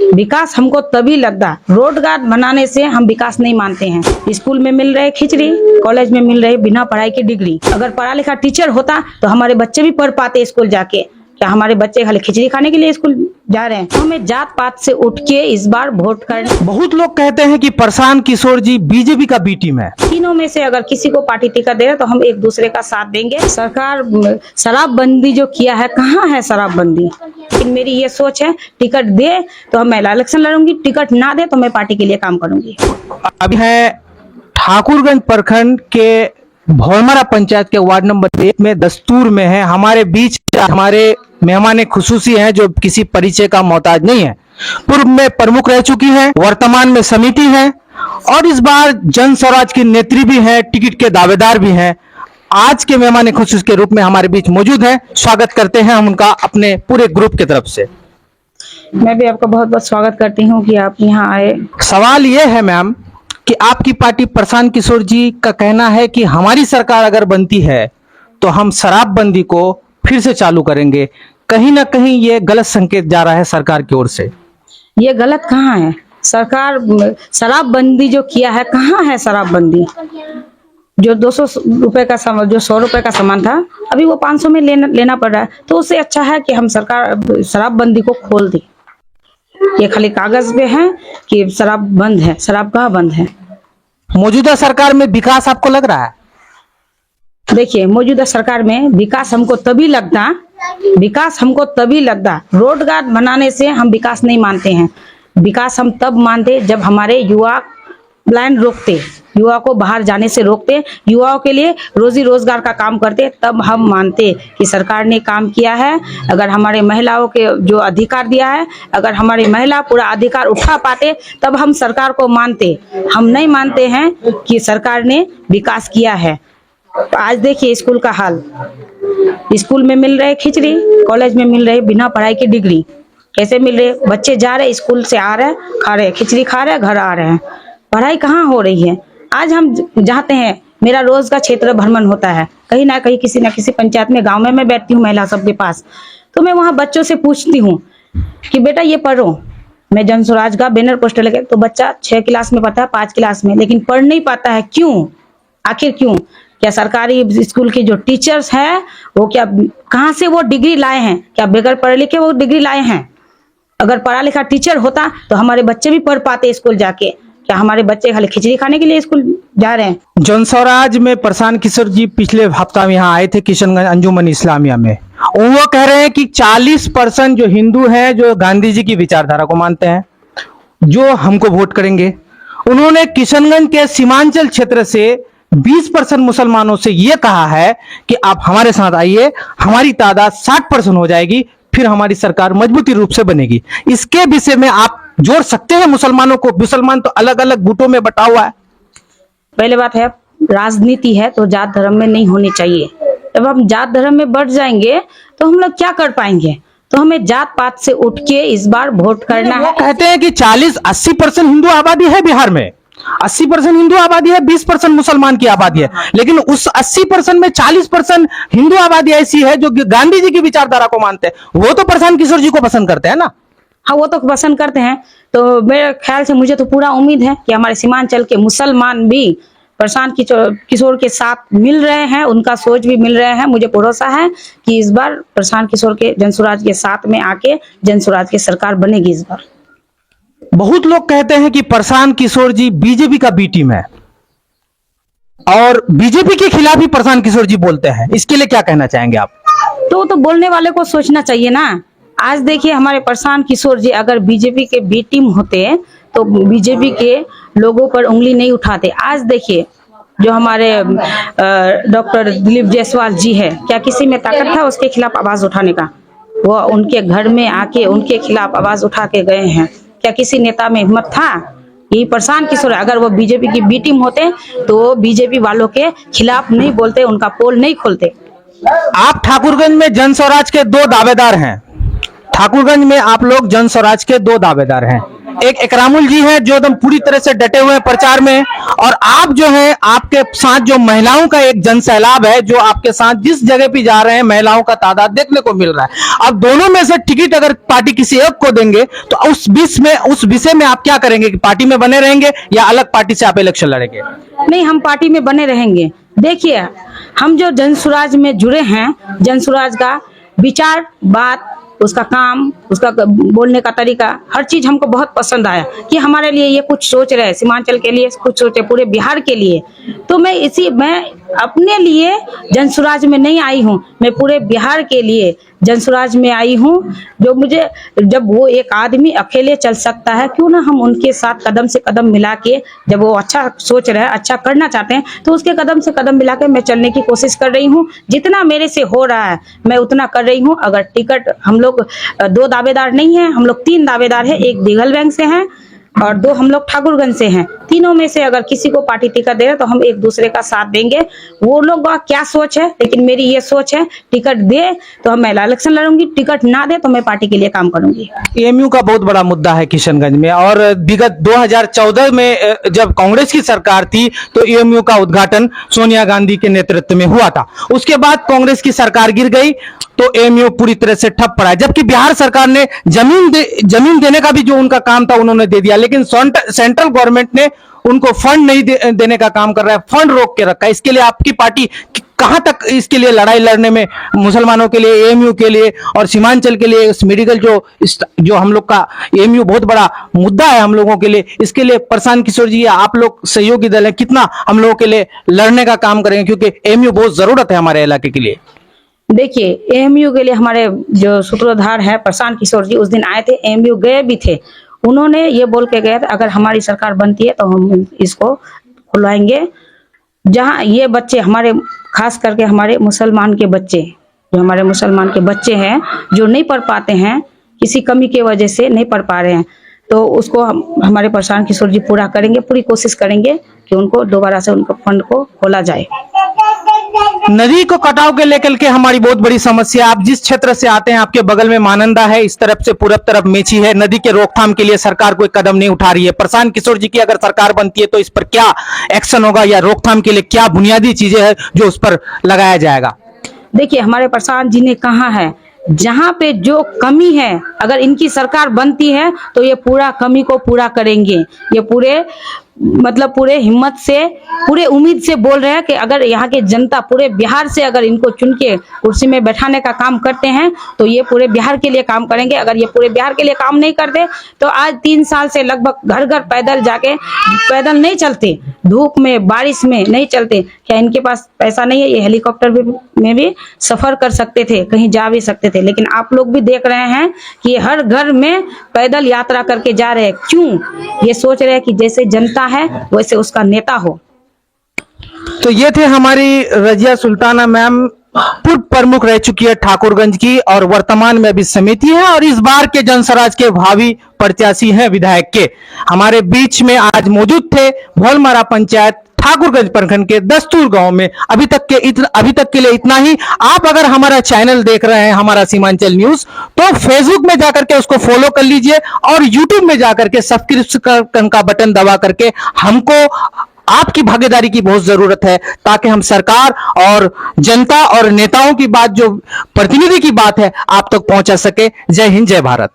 विकास हमको तभी लगता, रोजगार बनाने से हम विकास नहीं मानते हैं। स्कूल में मिल रहे खिचड़ी, कॉलेज में मिल रहे बिना पढ़ाई की डिग्री। अगर पढ़ा लिखा टीचर होता तो हमारे बच्चे भी पढ़ पाते स्कूल जाके। क्या हमारे बच्चे खाली खिचड़ी खाने के लिए स्कूल जा रहे हैं? तो हमें जात पात से उठ के इस बार वोट करना। बहुत लोग कहते हैं कि प्रशांत किशोर जी बीजेपी का बी टीम है। तीनों में से अगर किसी को पार्टी टिकट दे रहे तो हम एक दूसरे का साथ देंगे। सरकार शराबबंदी जो किया है, कहाँ है शराबबंदी? लेकिन मेरी ये सोच है, टिकट दे तो मैं इलेक्शन लड़ूंगी, टिकट ना दे तो मैं पार्टी के लिए काम करूंगी। अभी है ठाकुरगंज प्रखंड के भौरमरा पंचायत के वार्ड नंबर 1 में दस्तूर में है। हमारे बीच हमारे मेहमान खुसूसी हैं जो किसी परिचय का मोहताज नहीं है। पूर्व में प्रमुख रह चुकी हैं, वर्तमान में समिति है और इस बार जन स्वराज की नेत्री भी है, टिकट के दावेदार भी हैं। आज के मेहमान खुसूसी के रूप में हमारे बीच मौजूद हैं। स्वागत करते हैं हम उनका अपने पूरे ग्रुप की तरफ से। मैं भी आपका बहुत बहुत स्वागत करती हूँ कि आप यहाँ आए। सवाल ये है मैम कि आपकी पार्टी प्रशांत किशोर जी का कहना है कि हमारी सरकार अगर बनती है तो हम शराबबंदी को फिर से चालू करेंगे। कहीं ना कहीं ये गलत संकेत जा रहा है सरकार की ओर से। ये गलत कहाँ है? सरकार शराबबंदी जो किया है, कहाँ है शराबबंदी? जो 200 रुपए का सामान, जो 100 रुपए का सामान था, अभी वो 500 में लेना पड़ रहा है। तो उससे अच्छा है कि हम सरकार शराबबंदी को खोल दी। ये खाली कागज पे है कि शराब बंद है। शराब कहाँ बंद है? मौजूदा सरकार में विकास आपको लग रहा है? देखिए, मौजूदा सरकार में विकास हमको तभी लगता, रोजगार बनाने से हम विकास नहीं मानते हैं। विकास हम तब मानते जब हमारे युवा प्लान रोकते, युवा को बाहर जाने से रोकते, युवाओं के लिए रोजी रोजगार का काम करते, तब हम मानते कि सरकार ने काम किया है। अगर हमारे महिलाओं के जो अधिकार दिया है, अगर हमारी महिला पूरा अधिकार उठा पाते तब हम सरकार को मानते। हम नहीं मानते हैं कि सरकार ने विकास किया है। आज देखिए स्कूल का हाल, स्कूल में मिल रहे खिचड़ी, कॉलेज में मिल रहे बिना पढ़ाई की डिग्री। कैसे मिल रहे? बच्चे जा रहे, स्कूल से आ रहे, खा रहे, खिचड़ी खा रहे, घर आ रहे हैं। पढ़ाई कहाँ हो रही है? आज हम जाते हैं, मेरा रोज का क्षेत्र भ्रमण होता है, कहीं ना कहीं किसी ना किसी पंचायत में, गांव में मैं बैठती हूँ महिला सबके पास। तो मैं वहाँ बच्चों से पूछती हूँ कि बेटा ये पढ़ो। मैं जन स्वराज का बैनर पोस्टर लेके, तो बच्चा 6 क्लास में पढ़ता है, 5 क्लास में, लेकिन पढ़ नहीं पाता है। क्यों? आखिर क्यों? क्या सरकारी स्कूल के जो टीचर्स हैं वो क्या, कहाँ से वो डिग्री लाए हैं? क्या बगैर पढ़े लिखे वो डिग्री लाए हैं? अगर पढ़ा लिखा टीचर होता तो हमारे बच्चे भी पढ़ पाते स्कूल जाके। क्या हमारे बच्चे खाली खिचड़ी खाने के लिए स्कूल जा रहे हैं? जन स्वराज में प्रशांत किशोर जी पिछले हफ्ता में यहाँ आए थे किशनगंज अंजुमन इस्लामिया में। वो कह रहे हैं कि 40% जो हिंदू हैं जो गांधी जी की विचारधारा को मानते हैं, जो हमको वोट करेंगे। उन्होंने किशनगंज के सीमांचल क्षेत्र से 20% मुसलमानों से यह कहा है कि आप हमारे साथ आइए, हमारी तादाद 60% हो जाएगी, फिर हमारी सरकार मजबूती रूप से बनेगी। इसके विषय में आप जोड़ सकते हैं मुसलमानों को? मुसलमान तो अलग अलग गुटों में बटा हुआ है। पहले बात है, राजनीति है तो जात धर्म में नहीं होनी चाहिए। जब हम जात धर्म में बढ़ जाएंगे तो हम लोग क्या कर पाएंगे? तो हमें जात पात से उठ के इस बार वोट करना है। कहते हैं कि 40-80% हिंदू आबादी है बिहार में, 80% हिंदू आबादी है, 20% मुसलमान की आबादी है, लेकिन उस 80% में 40% हिंदू आबादी ऐसी है जो गांधी जी की विचारधारा को मानते हैं। वो तो प्रशांत किशोर जी को पसंद करते हैं ना? हाँ, वो तो पसंद करते हैं। तो मेरे ख्याल से, मुझे तो पूरा उम्मीद है कि हमारे सीमांचल के मुसलमान भी प्रशांत किशोर के साथ मिल रहे हैं, उनका सोच भी मिल रहे हैं। मुझे भरोसा है कि इस बार प्रशांत किशोर के जन स्वराज के साथ में आके जन स्वराज की सरकार बनेगी इस बार। बहुत लोग कहते हैं कि प्रशांत किशोर जी बीजेपी का बी टीम है और बीजेपी के खिलाफ ही प्रशांत किशोर जी बोलते हैं। इसके लिए क्या कहना चाहेंगे आप? तो बोलने वाले को सोचना चाहिए ना। आज देखिए, हमारे प्रशांत किशोर जी अगर बीजेपी के बी टीम होते तो बीजेपी के लोगों पर उंगली नहीं उठाते। आज देखिए, जो हमारे डॉक्टर दिलीप जायसवाल जी है, क्या किसी में ताकत था उसके खिलाफ आवाज उठाने का? वो उनके घर में आके उनके खिलाफ आवाज उठा के गए हैं। क्या किसी नेता में हिम्मत था? यही प्रशांत किशोर है। अगर वो बीजेपी की बी टीम होते तो बीजेपी वालों के खिलाफ नहीं बोलते, उनका पोल नहीं खोलते। आप ठाकुरगंज में जन स्वराज के 2 दावेदार हैं। ठाकुरगंज में आप लोग जन स्वराज के 2 दावेदार हैं। एक इकरामुल जी हैं जो एकदम पूरी तरह से डटे हुए हैं प्रचार में, और आप जो है आपके साथ जो महिलाओं का एक जन सैलाब है जो आपके साथ जिस जगह पे जा रहे हैं महिलाओं का तादाद देखने को मिल रहा है। अब दोनों में से टिकट अगर पार्टी किसी एक को देंगे तो उस विषय में आप क्या करेंगे कि पार्टी में बने रहेंगे या अलग पार्टी से आप इलेक्शन लड़ेंगे? नहीं, हम पार्टी में बने रहेंगे। देखिए, हम जो जनसुराज में जुड़े हैं, जनसुराज का विचार, बात, उसका काम, उसका बोलने का तरीका, हर चीज हमको बहुत पसंद आया कि हमारे लिए ये कुछ सोच रहे हैं, सीमांचल के लिए कुछ सोचे, पूरे बिहार के लिए। तो मैं अपने लिए जनसुराज में नहीं आई हूँ, मैं पूरे बिहार के लिए जनसुराज में आई हूँ। जो मुझे, जब वो एक आदमी अकेले चल सकता है, क्यों ना हम उनके साथ कदम से कदम मिला के, जब वो अच्छा सोच रहे हैं, अच्छा करना चाहते हैं, तो उसके कदम से कदम मिला के मैं चलने की कोशिश कर रही हूँ। जितना मेरे से हो रहा है मैं उतना कर रही हूँ। अगर टिकट, हम लोग 2 दावेदार नहीं है, हम लोग 3 दावेदार है। एक दिघल बैंक से हैं और 2 हम लोग ठाकुरगंज से हैं। तीनों में से अगर किसी को पार्टी टिकट दे रहे तो हम एक दूसरे का साथ देंगे। वो लोग का क्या सोच है, लेकिन मेरी ये सोच है, टिकट दे तो मैं इलेक्शन लड़ूंगी, टिकट ना दे तो मैं पार्टी के लिए काम करूंगी। एएमयू का बहुत बड़ा मुद्दा है किशनगंज में, और विगत 2014 में जब कांग्रेस की सरकार थी तो एएमयू का उद्घाटन सोनिया गांधी के नेतृत्व में हुआ था। उसके बाद कांग्रेस की सरकार गिर गई तो एएमयू पूरी तरह से ठप पड़ा है। जबकि बिहार सरकार ने जमीन देने का भी जो उनका काम था उन्होंने दे दिया, लेकिन सेंट्रल गवर्नमेंट ने उनको फंड नहीं देने का काम कर रहा है, फंड रोक के रखा है। इसके लिए आपकी पार्टी कहां तक इसके लिए लड़ाई लड़ने में, मुसलमानों के लिए, एएमयू के लिए और सीमांचल के लिए, इस मेडिकल जो हम लोग का एएमयू बहुत बड़ा मुद्दा है हम लोगों के लिए, इसके लिए प्रशांत किशोर जी आप लोग सहयोगी दल है, कितना हम लोगों के लिए लड़ने का काम करेंगे, क्योंकि एएमयू बहुत जरूरत है हमारे इलाके के लिए? देखिए, एएमयू के लिए हमारे जो सूत्रधार है प्रशांत किशोर जी उस दिन आए थे, एएमयू गए भी थे। उन्होंने ये बोल के गए थे अगर हमारी सरकार बनती है तो हम इसको खुलवाएंगे। जहाँ ये बच्चे हमारे, खास करके हमारे मुसलमान के बच्चे, जो हमारे मुसलमान के बच्चे हैं जो नहीं पढ़ पाते हैं, किसी कमी की वजह से नहीं पढ़ पा रहे हैं, तो उसको हमारे प्रशांत किशोर जी पूरा करेंगे। पूरी कोशिश करेंगे कि उनको दोबारा से उनको फंड को खोला जाए। नदी को कटाव के लेकर के हमारी बहुत बड़ी समस्या, आप जिस क्षेत्र से आते हैं आपके बगल में मानंदा है, इस तरफ से पूरब तरफ मेची है। नदी के रोकथाम के लिए सरकार कोई कदम नहीं उठा रही है। प्रशांत किशोर जी की अगर सरकार बनती है तो इस पर क्या एक्शन होगा, या रोकथाम के लिए क्या बुनियादी चीजें हैं जो उस पर लगाया जाएगा? देखिए, हमारे प्रशांत जी ने कहा है जहाँ पे जो कमी है, अगर इनकी सरकार बनती है तो ये पूरा कमी को पूरा करेंगे। ये पूरे पूरे हिम्मत से, पूरे उम्मीद से बोल रहे हैं कि अगर यहाँ के जनता पूरे बिहार से अगर इनको चुन के कुर्सी में बैठाने का काम करते हैं तो ये पूरे बिहार के लिए काम करेंगे। अगर ये पूरे बिहार के लिए काम नहीं करते तो आज 3 साल से लगभग घर घर पैदल जाके, पैदल नहीं चलते, धूप में बारिश में नहीं चलते। क्या इनके पास पैसा नहीं है? ये हेलीकॉप्टर में भी सफर कर सकते थे, कहीं जा भी सकते थे, लेकिन आप लोग भी देख रहे हैं कि हर घर में पैदल यात्रा करके जा रहे हैं। क्यों? ये सोच रहे हैं कि जैसे जनता है वैसे उसका नेता हो। तो ये थे हमारी रजिया सुल्ताना मैम, पूर्व प्रमुख रह चुकी है ठाकुरगंज की और वर्तमान में अभी समिति है, और इस बार के जनसराज के भावी प्रत्याशी हैं विधायक के। हमारे बीच में आज मौजूद थे भोलमारा पंचायत ठाकुरगंज प्रखंड के दस्तूर गांव में। अभी तक के लिए इतना ही। आप अगर हमारा चैनल देख रहे हैं, हमारा सीमांचल न्यूज, तो फेसबुक में जाकर के उसको फॉलो कर लीजिए और यूट्यूब में जाकर के सब्सक्रिप्शन का बटन दबा करके, हमको आपकी भागीदारी की बहुत जरूरत है ताकि हम सरकार और जनता और नेताओं की बात, जो प्रतिनिधि की बात है, आप तक पहुंचा सके। जय हिंद, जय भारत।